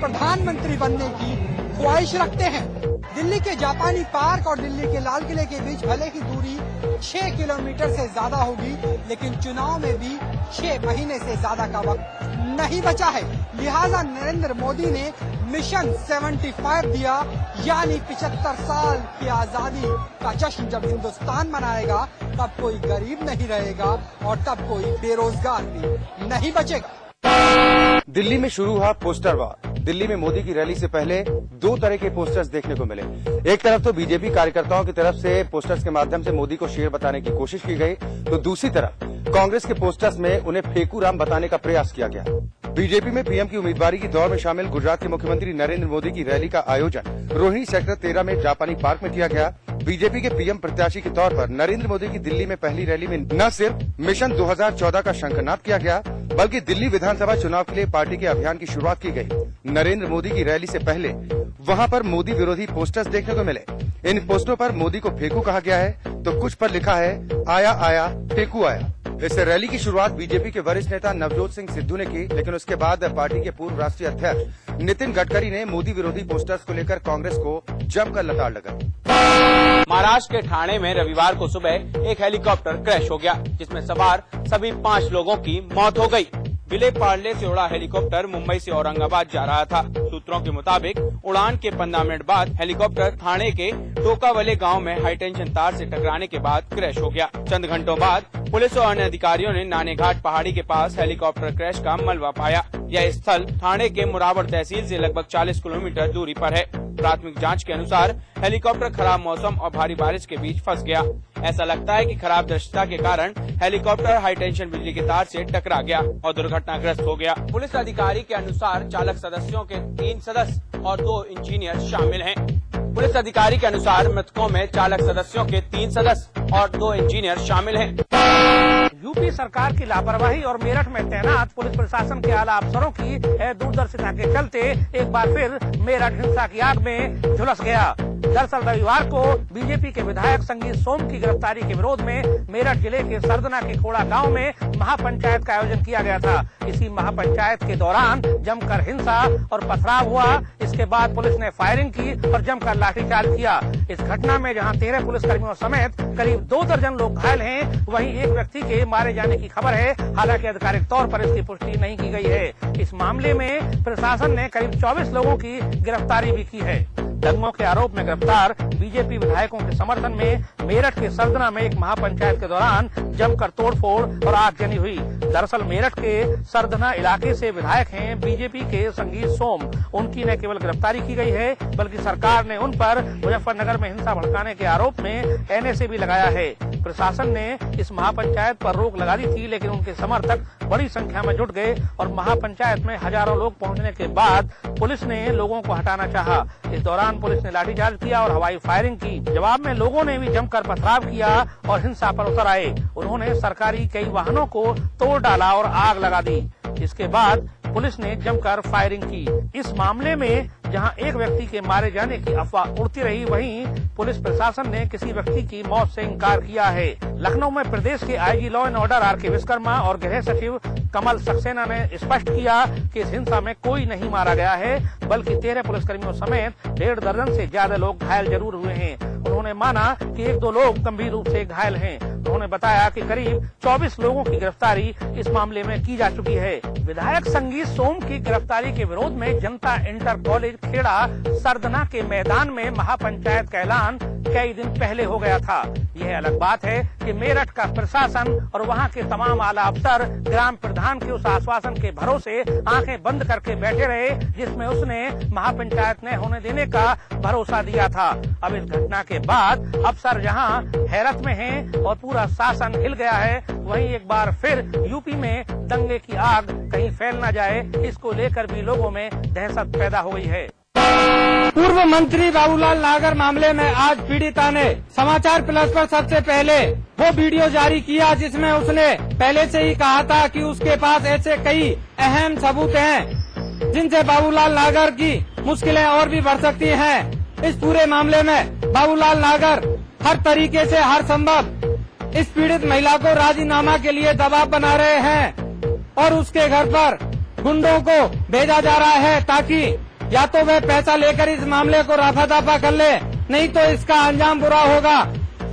प्रधानमंत्री बनने की ख्वाहिश रखते हैं। दिल्ली के जापानी पार्क और दिल्ली के लाल किले के बीच भले ही दूरी 6 किलोमीटर से ज्यादा होगी, लेकिन चुनाव में भी 6 महीने से ज्यादा का वक्त नहीं बचा है। लिहाजा नरेंद्र मोदी ने मिशन 75 दिया, यानी 75 साल की आजादी का जश्न जब हिंदुस्तान मनाएगा तब कोई गरीब नहीं रहेगा और तब कोई बेरोजगार भी नहीं बचेगा। दिल्ली में शुरू हुआ पोस्टर वार। दिल्ली में मोदी की रैली से पहले 2 तरह के पोस्टर्स देखने को मिले। एक तरफ तो बीजेपी कार्यकर्ताओं की तरफ से पोस्टर्स के माध्यम से मोदी को शेर बताने की कोशिश की गई, तो दूसरी तरफ कांग्रेस के पोस्टर्स में उन्हें फेकू राम बताने का प्रयास किया गया। बीजेपी में पीएम की उम्मीदवारी की दौड़ में शामिल गुजरात के मुख्यमंत्री नरेंद्र मोदी की रैली का आयोजन रोहिणी सेक्टर 13 में जापानी पार्क में किया गया। बीजेपी के पीएम प्रत्याशी के तौर पर नरेंद्र मोदी की दिल्ली में पहली रैली में न सिर्फ मिशन 2014 का शंखनाद किया गया, बल्कि दिल्ली विधानसभा चुनाव के लिए पार्टी के अभियान की शुरुआत की गई। नरेंद्र मोदी की रैली से पहले वहां पर मोदी विरोधी पोस्टर्स देखने को मिले। इन पोस्टरों पर मोदी को फेंकू कहा गया है, तो कुछ पर लिखा है आया आया फेंकू आया। इस रैली की शुरुआत बीजेपी के वरिष्ठ नेता नवजोत सिंह सिद्धू ने की, लेकिन उसके बाद पार्टी के पूर्व राष्ट्रीय अध्यक्ष नितिन गडकरी ने मोदी विरोधी पोस्टर्स को लेकर कांग्रेस को जमकर लताड़ लगाई। महाराष्ट्र के ठाणे में रविवार को सुबह एक हेलीकॉप्टर क्रैश हो गया, जिसमें सवार सभी 5 लोगों की मौत हो गई। विले पार्ले से उड़ा हेलीकॉप्टर मुंबई से औरंगाबाद जा रहा था। सूत्रों के मुताबिक उड़ान के 15 मिनट बाद हेलीकॉप्टर ठाणे के टोकावले गांव में हाईटेंशन तार से टकराने के बाद क्रैश हो गया। चंद घंटों बाद पुलिस और अन्य अधिकारियों ने नानेघाट पहाड़ी के पास हेलीकॉप्टर क्रैश का मलबा पाया। यह स्थल ठाणे के मुरावड़ तहसील से लगभग 40 किलोमीटर दूरी पर है। प्राथमिक जांच के अनुसार हेलीकॉप्टर खराब मौसम और भारी बारिश के बीच फंस गया। ऐसा लगता है कि खराब दृश्यता के कारण हेलीकॉप्टर हाई टेंशन बिजली के तार से टकरा गया और दुर्घटनाग्रस्त हो गया। पुलिस अधिकारी के अनुसार चालक सदस्यों के 3 सदस्य और 2 इंजीनियर शामिल हैं। पुलिस अधिकारी के अनुसार मृतकों में चालक सदस्यों के 3 सदस्य और 2 इंजीनियर शामिल हैं। यूपी सरकार की लापरवाही और मेरठ में तैनात पुलिस प्रशासन के आला अफसरों की दूरदर्शिता के चलते एक बार फिर मेरठ हिंसा की आग में झुलस गया। दरअसल रविवार को बीजेपी के विधायक संगीत सोम की गिरफ्तारी के विरोध में मेरठ जिले के सरदना के खोड़ा गांव में महापंचायत का आयोजन किया गया था। इसी महापंचायत के दौरान जमकर हिंसा और पथराव हुआ। इसके बाद पुलिस ने फायरिंग की और जमकर लाठीचार्ज किया। इस घटना में जहां 13 पुलिसकर्मियों समेत करीब 2 दर्जन लोग घायल हैं, वहीं एक व्यक्ति के मारे जाने की खबर है। हालांकि आधिकारिक तौर पर इसकी पुष्टि नहीं की गई है। इस मामले में प्रशासन ने करीब 24 लोगों की गिरफ्तारी भी की है। दंगों के आरोप में गिरफ्तार बीजेपी विधायकों के समर्थन में मेरठ के सरदना में एक महापंचायत के दौरान जमकर तोड़फोड़ और आगजनी हुई। दरअसल मेरठ के सरदना इलाके से विधायक हैं बीजेपी के संगीत सोम। उनकी न केवल गिरफ्तारी की गई है, बल्कि सरकार ने उन पर मुजफ्फरनगर में हिंसा भड़काने के आरोप में एनएसए भी लगाया है। प्रशासन ने इस महापंचायत पर रोक लगा दी थी, लेकिन उनके समर्थक बड़ी संख्या में जुट गए और महापंचायत में हजारों लोग पहुंचने के बाद पुलिस ने लोगों को हटाना चाहा। इस दौरान पुलिस ने लाठीचार्ज किया और हवाई फायरिंग की। जवाब में लोगों ने भी जमकर पथराव किया और हिंसा पर उतर आए। उन्होंने सरकारी कई वाहनों को तोड़ डाला और आग लगा दी। इसके बाद पुलिस ने जमकर फायरिंग की। इस मामले में जहां एक व्यक्ति के मारे जाने की अफवाह उड़ती रही, वहीं पुलिस प्रशासन ने किसी व्यक्ति की मौत से इंकार किया है। लखनऊ में प्रदेश के IG law and order R K Vishwakarma और गृह सचिव कमल सक्सेना ने स्पष्ट किया कि इस हिंसा में कोई नहीं मारा गया है, बल्कि 13 पुलिसकर्मियों समेत 1.5 दर्जन से ज्यादा लोग घायल जरूर हुए हैं। उन्होंने माना कि 1-2 लोग गंभीर रूप से घायल हैं। उन्होंने बताया कि करीब 24 लोगों की गिरफ्तारी इस मामले में की जा चुकी है। विधायक संगीत सोम की गिरफ्तारी के विरोध में जनता इंटर कॉलेज खेड़ा सरदना के मैदान में महापंचायत का ऐलान कई दिन पहले हो गया था। यह अलग बात है कि मेरठ का प्रशासन और वहां के तमाम आला अफसर ग्राम प्रधान के उस आश्वासन के भरोसे आंखें बंद करके बैठे रहे, जिसमें उसने महापंचायत न होने देने का भरोसा दिया था। अब इस घटना के बाद अफसर जहां हैरत में हैं और पूरा शासन हिल गया है, वहीं एक बार फिर यूपी में दंगे की आग कहीं फैल न जाए, इसको लेकर भी लोगों में दहशत पैदा हो गई है। पूर्व मंत्री बाबूलाल नागर मामले में आज पीड़िता ने समाचार प्लस पर सबसे पहले वो वीडियो जारी किया, जिसमें उसने पहले से ही कहा था कि उसके पास ऐसे कई अहम सबूत हैं जिनसे बाबूलाल नागर की मुश्किलें और भी बढ़ सकती हैं। इस पूरे मामले में बाबूलाल नागर हर तरीके से हर संभव इस पीड़ित महिला को राजीनामा के लिए दबाव बना रहे हैं और उसके घर पर गुंडों को भेजा जा रहा है ताकि या तो वह पैसा लेकर इस मामले को रफा दफा कर ले, नहीं तो इसका अंजाम बुरा होगा।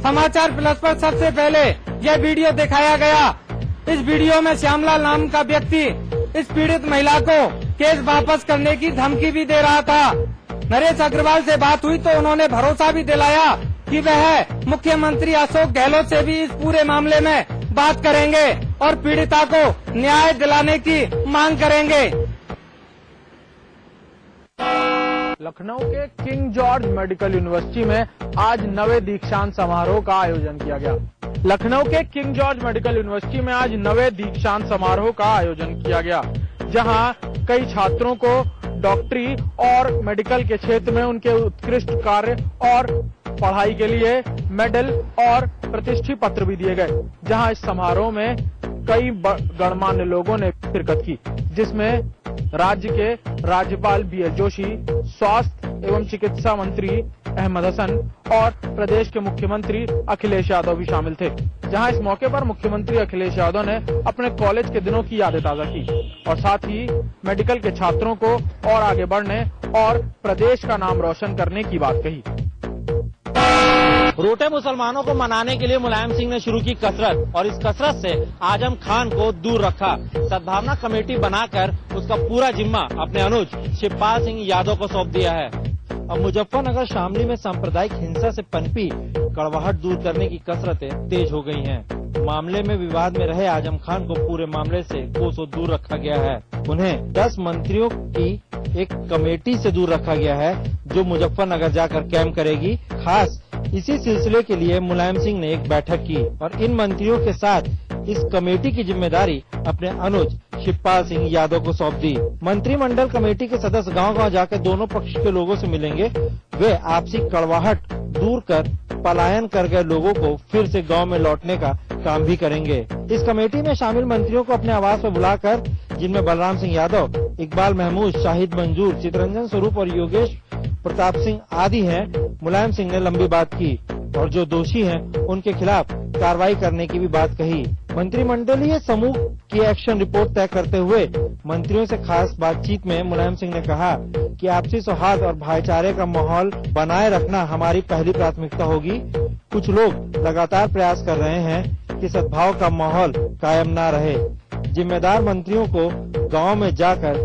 समाचार प्लस पर सबसे पहले यह वीडियो दिखाया गया। इस वीडियो में श्यामलाल नाम का व्यक्ति इस पीड़ित महिला को केस वापस करने की धमकी भी दे रहा था। नरेश अग्रवाल से बात हुई तो उन्होंने भरोसा भी दिलाया कि वह मुख्यमंत्री अशोक गहलोत से भी इस पूरे मामले में बात करेंगे और पीड़िता को न्याय दिलाने की मांग करेंगे। लखनऊ के किंग जॉर्ज मेडिकल यूनिवर्सिटी में आज 9वें दीक्षांत समारोह का आयोजन किया गया। लखनऊ के किंग जॉर्ज मेडिकल यूनिवर्सिटी में आज 9वें दीक्षांत समारोह का आयोजन किया गया, जहां कई छात्रों को डॉक्टरी और मेडिकल के क्षेत्र में उनके उत्कृष्ट कार्य और पढ़ाई के लिए मेडल और प्रतिष्ठित पत्र भी दिए गए। जहां इस समारोह में कई गणमान्य लोगों ने शिरकत की, जिसमें राज्य के राज्यपाल BL जोशी, स्वास्थ्य एवं चिकित्सा मंत्री अहमद हसन और प्रदेश के मुख्यमंत्री अखिलेश यादव भी शामिल थे। जहां इस मौके पर मुख्यमंत्री अखिलेश यादव ने अपने कॉलेज के दिनों की यादें ताजा की और साथ ही मेडिकल के छात्रों को और आगे बढ़ने और प्रदेश का नाम रोशन करने की बात कही। रोटे मुसलमानों को मनाने के लिए मुलायम सिंह ने शुरू की कसरत और इस कसरत से आजम खान को दूर रखा। सद्भावना कमेटी बनाकर उसका पूरा जिम्मा अपने अनुज शिवपाल सिंह यादव को सौंप दिया है। अब मुजफ्फरनगर शामली में सांप्रदायिक हिंसा से पनपी कड़वाहट दूर करने की कसरतें तेज हो गई हैं। मामले में विवाद में रहे आजम खान को पूरे मामले से कोसों दूर रखा गया है। उन्हें 10 मंत्रियों की एक कमेटी से दूर रखा गया है, जो मुजफ्फरनगर जाकर कैंप करेगी। खास इसी सिलसिले के लिए मुलायम सिंह ने एक बैठक की और इन मंत्रियों के साथ इस कमेटी की जिम्मेदारी अपने अनुज शिवपाल सिंह यादव को सौंप दी। मंत्रिमंडल कमेटी के सदस्य गांव-गांव जाकर दोनों पक्ष के लोगों से मिलेंगे। वे आपसी कड़वाहट दूर कर पलायन कर गए लोगों को फिर से गांव में लौटने का काम भी करेंगे। इस कमेटी में शामिल मंत्रियों को अपने आवास पर बुलाकर, जिनमें बलराम सिंह यादव, इकबाल महमूद, शाहिद मंजूर, चितरंजन स्वरूप और योगेश प्रताप सिंह आदि हैं, मुलायम सिंह ने लंबी बात की और जो दोषी हैं उनके खिलाफ कार्रवाई करने की भी बात कही। मंत्रिमंडलीय समूह की एक्शन रिपोर्ट तय करते हुए मंत्रियों से खास बातचीत में मुलायम सिंह ने कहा कि आपसी सौहार्द और भाईचारे का माहौल बनाए रखना हमारी पहली प्राथमिकता होगी। कुछ लोग लगातार प्रयास कर रहे हैं कि सद्भाव का माहौल कायम न रहे। जिम्मेदार मंत्रियों को गाँव में जाकर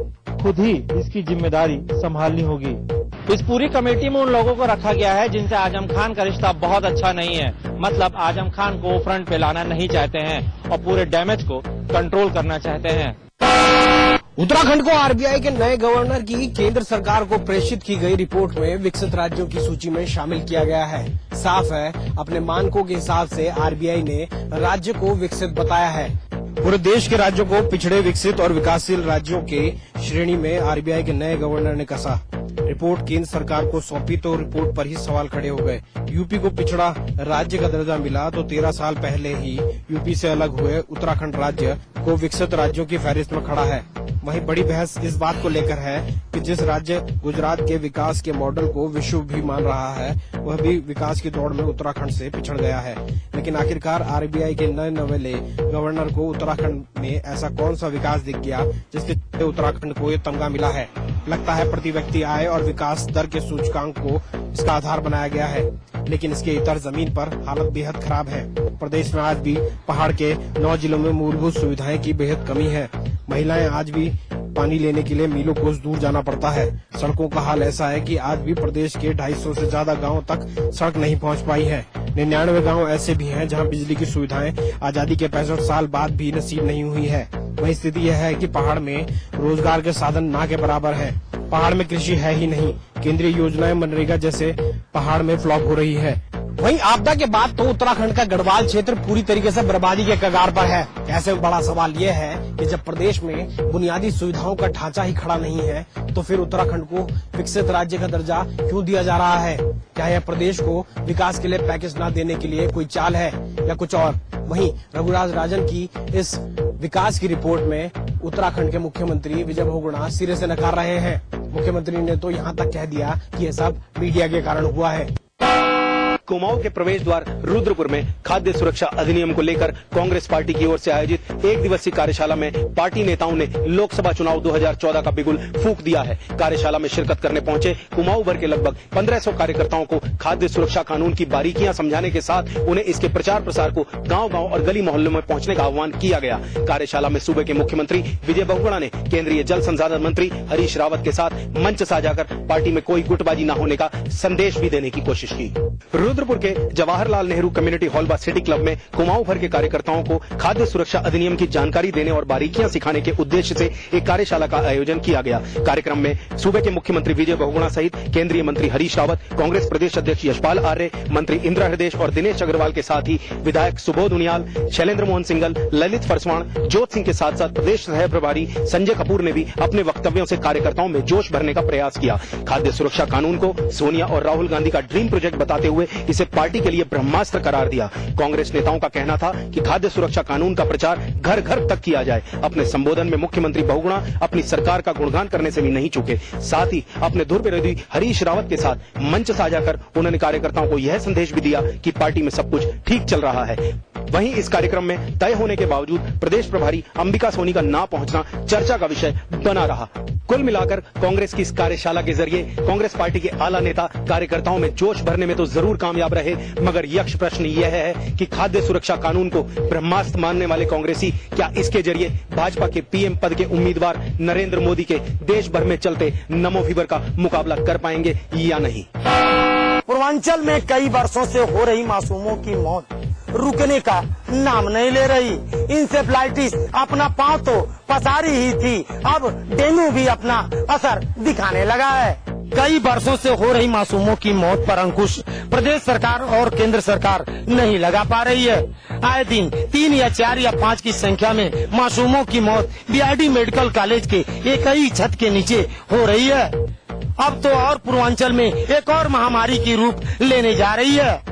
खुद ही इसकी जिम्मेदारी संभालनी होगी। इस पूरी कमेटी में उन लोगों को रखा गया है जिनसे आजम खान का रिश्ता बहुत अच्छा नहीं है। मतलब आजम खान को फ्रंट पे लाना नहीं चाहते हैं और पूरे डैमेज को कंट्रोल करना चाहते हैं। उत्तराखंड को RBI के नए गवर्नर की केंद्र सरकार को प्रेषित की गई रिपोर्ट में विकसित राज्यों की सूची में शामिल किया गया है। साफ है, अपने मानकों के हिसाब से RBI ने राज्य को विकसित बताया है। पूरे देश के राज्यों को पिछड़े, विकसित और विकासशील राज्यों के श्रेणी में RBI के नए गवर्नर ने कसा। रिपोर्ट केंद्र सरकार को सौंपी तो रिपोर्ट पर ही सवाल खड़े हो गए। यूपी को पिछड़ा राज्य का दर्जा मिला तो 13 साल पहले ही यूपी से अलग हुए उत्तराखंड राज्य को विकसित राज्यों की फहरिस्त में खड़ा है। वहीं बड़ी बहस इस बात को लेकर है कि जिस राज्य गुजरात के विकास के मॉडल को विश्व भी मान रहा है, वह भी विकास की दौड़ में उत्तराखंड से पिछड़ गया है। लेकिन आखिरकार RBI के नए नवेले गवर्नर को उत्तराखंड में ऐसा कौन सा विकास दिख गया जिसके उत्तराखंड को ये तमगा मिला है? लगता है प्रति व्यक्ति आय और विकास दर के सूचकांक को इसका आधार बनाया गया है, लेकिन इसके इतर जमीन पर हालत बेहद खराब है। प्रदेश में आज भी पहाड़ के 9 जिलों में मूलभूत सुविधाएं की बेहद कमी है। महिलाएं आज भी पानी लेने के लिए मीलों कोस दूर जाना पड़ता है। सड़कों का हाल ऐसा है कि आज भी प्रदेश के 250 से ज्यादा गांवों तक सड़क नहीं पहुंच पाई है। 99 गांव ऐसे भी हैं जहां बिजली की सुविधाएं आजादी के 65 साल बाद भी नसीब नहीं हुई है। वही स्थिति यह है कि पहाड़ में रोजगार के साधन ना के बराबर है। पहाड़ में कृषि है ही नहीं। केंद्रीय योजनाएं मनरेगा जैसे पहाड़ में फ्लॉप हो रही है। वहीं आपदा के बाद तो उत्तराखंड का गढ़वाल क्षेत्र पूरी तरीके से बर्बादी के कगार पर है। ऐसे में बड़ा सवाल ये है कि जब प्रदेश में बुनियादी सुविधाओं का ढांचा ही खड़ा नहीं है, तो फिर उत्तराखंड को विकसित राज्य का दर्जा क्यों दिया जा रहा है? क्या यह प्रदेश को विकास के लिए पैकेज न देने के लिए कोई चाल है या कुछ और? वहीं रघुराज राजन की इस विकास की रिपोर्ट में उत्तराखंड के मुख्यमंत्री विजय बहुगुणा सिरे से नकार रहे हैं। मुख्यमंत्री ने तो यहाँ तक कह दिया कि यह सब मीडिया के कारण हुआ है। कुमाऊं के प्रवेश द्वार रुद्रपुर में खाद्य सुरक्षा अधिनियम को लेकर कांग्रेस पार्टी की ओर से आयोजित एक दिवसीय कार्यशाला में पार्टी नेताओं ने लोकसभा चुनाव 2014 का बिगुल फूंक दिया है। कार्यशाला में शिरकत करने पहुंचे कुमाऊं भर के लगभग 1500 कार्यकर्ताओं को खाद्य सुरक्षा कानून की बारीकियां समझाने के साथ उन्हें इसके प्रचार प्रसार को गांव-गांव और गली मोहल्लों में पहुंचने का आह्वान किया गया। कार्यशाला में सूबे के मुख्यमंत्री विजय बहुगुणा ने केंद्रीय जल संसाधन मंत्री हरीश रावत के साथ मंच साझा कर पार्टी में कोई गुटबाजी न होने का संदेश भी देने की कोशिश की। रुद्रपुर के जवाहरलाल नेहरू कम्युनिटी हॉल व सिटी क्लब में कुमाऊं भर के कार्यकर्ताओं को खाद्य सुरक्षा अधिनियम की जानकारी देने और बारीकियां सिखाने के उद्देश्य से एक कार्यशाला का आयोजन किया गया। कार्यक्रम में सूबे के मुख्यमंत्री विजय बहुगुणा सहित केंद्रीय मंत्री हरीश रावत, कांग्रेस प्रदेश अध्यक्ष यशपाल आर्य, मंत्री इंदिरा हृदय और दिनेश अग्रवाल के साथ ही विधायक सुबोध उनियाल, शैलेंद्र मोहन सिंगल, ललित फरसवाण, जोत सिंह के साथ साथ प्रदेश सह प्रभारी संजय कपूर ने भी अपने वक्तव्यों से कार्यकर्ताओं में जोश भरने का प्रयास किया। खाद्य सुरक्षा कानून को सोनिया और राहुल गांधी का ड्रीम प्रोजेक्ट बताते हुए इसे पार्टी के लिए ब्रह्मास्त्र करार दिया। कांग्रेस नेताओं का कहना था कि खाद्य सुरक्षा कानून का प्रचार घर घर तक किया जाए। अपने संबोधन में मुख्यमंत्री बहुगुणा अपनी सरकार का गुणगान करने से भी नहीं चूके। साथ ही अपने धुर विरोधी हरीश रावत के साथ मंच साझा कर उन्होंने कार्यकर्ताओं को यह संदेश भी दिया कि पार्टी में सब कुछ ठीक चल रहा है। वहीं इस कार्यक्रम में तय होने के बावजूद प्रदेश प्रभारी अंबिका सोनी का ना पहुंचना चर्चा का विषय बना रहा। कुल मिलाकर कांग्रेस की इस कार्यशाला के जरिए कांग्रेस पार्टी के आला नेता कार्यकर्ताओं में जोश भरने में तो जरूर कामयाब रहे, मगर यक्ष प्रश्न यह है कि खाद्य सुरक्षा कानून को ब्रह्मास्त्र मानने वाले कांग्रेसी क्या इसके जरिए भाजपा के पीएम पद के उम्मीदवार नरेंद्र मोदी के देश भर में चलते नमो फीवर का मुकाबला कर पाएंगे या नहीं। पूर्वांचल में कई वर्षों से हो रही मासूमों की मौत रुकने का नाम नहीं ले रही। इंसेफ्लाइटिस अपना पांव तो पसारी ही थी, अब डेंगू भी अपना असर दिखाने लगा है। कई वर्षों से हो रही मासूमों की मौत पर अंकुश प्रदेश सरकार और केंद्र सरकार नहीं लगा पा रही है। आए दिन 3 या 4 या 5 की संख्या में मासूमों की मौत बीआरडी मेडिकल कॉलेज के एक ही छत के नीचे हो रही है। अब तो और पूर्वांचल में एक और महामारी की रूप लेने जा रही है,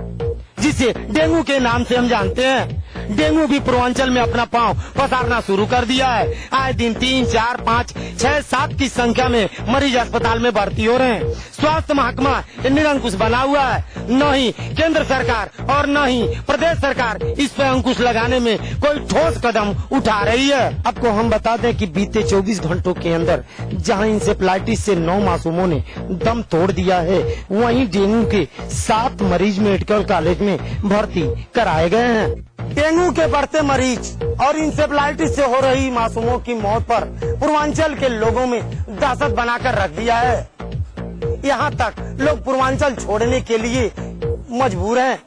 जिसे डेंगू के नाम से हम जानते हैं। डेंगू भी पूर्वांचल में अपना पांव पसारना शुरू कर दिया है। आए दिन 3, 4, 5, 6, 7 की संख्या में मरीज अस्पताल में भर्ती हो रहे हैं। स्वास्थ्य महकमा निरंकुश बना हुआ है। न ही केंद्र सरकार और न ही प्रदेश सरकार इस पर अंकुश लगाने में कोई ठोस कदम उठा रही है। आपको हम बता दें कि बीते 24 घंटों के अंदर जहां इंसेफ्लाइटिस से 9 मासूमों ने दम तोड़ दिया है, वहीं डेंगू के 7 मरीज मेडिकल कॉलेज में भर्ती कराए गए हैं। डेंगू के बढ़ते मरीज और इंसेफ्लाइटिस से हो रही मासूमों की मौत पर पूर्वांचल के लोगों में दहशत बनाकर रख दिया है। यहाँ तक लोग पूर्वांचल छोड़ने के लिए मजबूर हैं।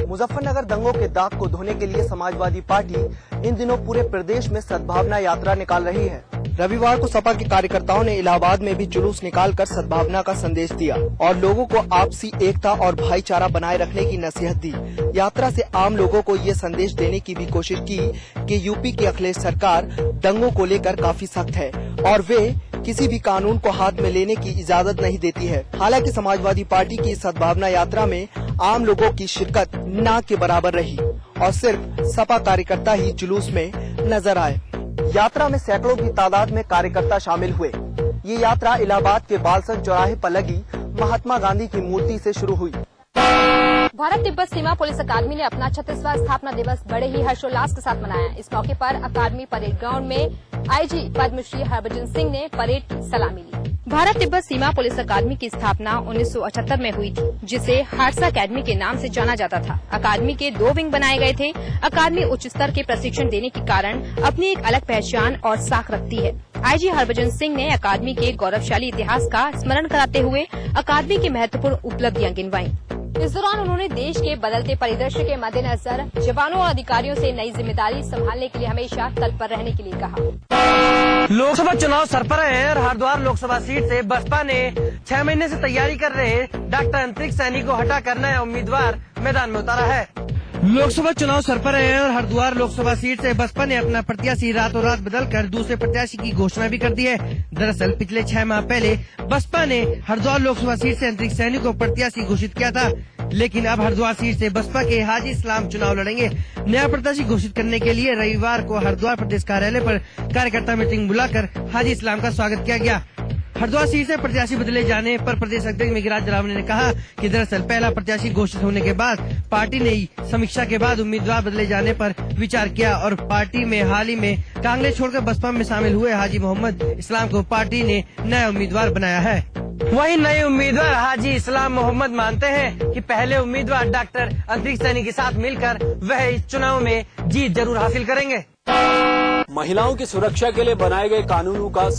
मुजफ्फरनगर दंगों के दाग को धोने के लिए समाजवादी पार्टी इन दिनों पूरे प्रदेश में सद्भावना यात्रा निकाल रही है। रविवार को सपा के कार्यकर्ताओं ने इलाहाबाद में भी जुलूस निकालकर सद्भावना का संदेश दिया और लोगों को आपसी एकता और भाईचारा बनाए रखने की नसीहत दी। यात्रा से आम लोगों को ये संदेश देने की भी कोशिश की कि यूपी की अखिलेश सरकार दंगों को लेकर काफी सख्त है और वे किसी भी कानून को हाथ में लेने की इजाजत नहीं देती है। हालांकि समाजवादी पार्टी की सद्भावना यात्रा में आम लोगों की शिरकत न के बराबर रही और सिर्फ सपा कार्यकर्ता ही जुलूस में नजर आए। यात्रा में सैकड़ों की तादाद में कार्यकर्ता शामिल हुए। ये यात्रा इलाहाबाद के बालसंग चौराहे पर लगी महात्मा गांधी की मूर्ति से शुरू हुई। भारत तिब्बत सीमा पुलिस अकादमी ने अपना 36वां स्थापना दिवस बड़े ही हर्षोल्लास के साथ मनाया। इस मौके पर अकादमी परेड ग्राउंड में आईजी पद्मश्री हरभजन सिंह ने परेड की सलामी ली। भारत तिब्बत सीमा पुलिस अकादमी की स्थापना 1978 में हुई थी, जिसे हारसा अकादमी के नाम से जाना जाता था। अकादमी के 2 विंग बनाए गए थे। अकादमी उच्च स्तर के प्रशिक्षण देने के कारण अपनी एक अलग पहचान और साख रखती है। आईजी हरभजन सिंह ने अकादमी के गौरवशाली इतिहास का स्मरण कराते हुए अकादमी की महत्वपूर्ण उपलब्धियां गिनवाई। इस दौरान उन्होंने देश के बदलते परिदृश्य के मद्देनजर जवानों और अधिकारियों से नई जिम्मेदारी संभालने के लिए हमेशा तत्पर रहने के लिए कहा। लोकसभा चुनाव सर पर है और हरिद्वार लोकसभा सीट से बसपा ने 6 महीने से तैयारी कर रहे डॉक्टर अंतरिक्ष सैनी को हटाकर नया उम्मीदवार मैदान में उतारा है। लोकसभा चुनाव सर पर है और हरिद्वार लोकसभा सीट से बसपा ने अपना प्रत्याशी रातों रात बदलकर दूसरे प्रत्याशी की घोषणा भी कर दी है। दरअसल पिछले 6 माह पहले बसपा ने हरिद्वार लोकसभा सीट से अंतरिक्ष सैनी को प्रत्याशी घोषित किया था, लेकिन अब हरिद्वार सीट से बसपा के हाजी इस्लाम चुनाव लड़ेंगे। नया प्रत्याशी घोषित करने के लिए रविवार को हरिद्वार प्रदेश कार्यालय पर कार्यकर्ता मीटिंग बुलाकर हाजी इस्लाम का स्वागत किया गया। हरिद्वार सीट से प्रत्याशी बदले जाने पर प्रदेश अध्यक्ष मेघराज रावणे ने कहा कि दरअसल पहला प्रत्याशी घोषित होने के बाद पार्टी ने समीक्षा के बाद उम्मीदवार बदले जाने पर विचार किया और पार्टी में हाल ही में कांग्रेस छोड़कर बसपा में शामिल हुए हाजी मोहम्मद इस्लाम को पार्टी ने नया उम्मीदवार बनाया है। वहीं नए उम्मीदवार हाजी इस्लाम मोहम्मद मानते हैं कि पहले उम्मीदवार डॉक्टर अंतरिक्ष सैनी के साथ मिलकर वह इस चुनाव में जीत जरूर हासिल करेंगे। महिलाओं की सुरक्षा के लिए बनाए गए कानूनों का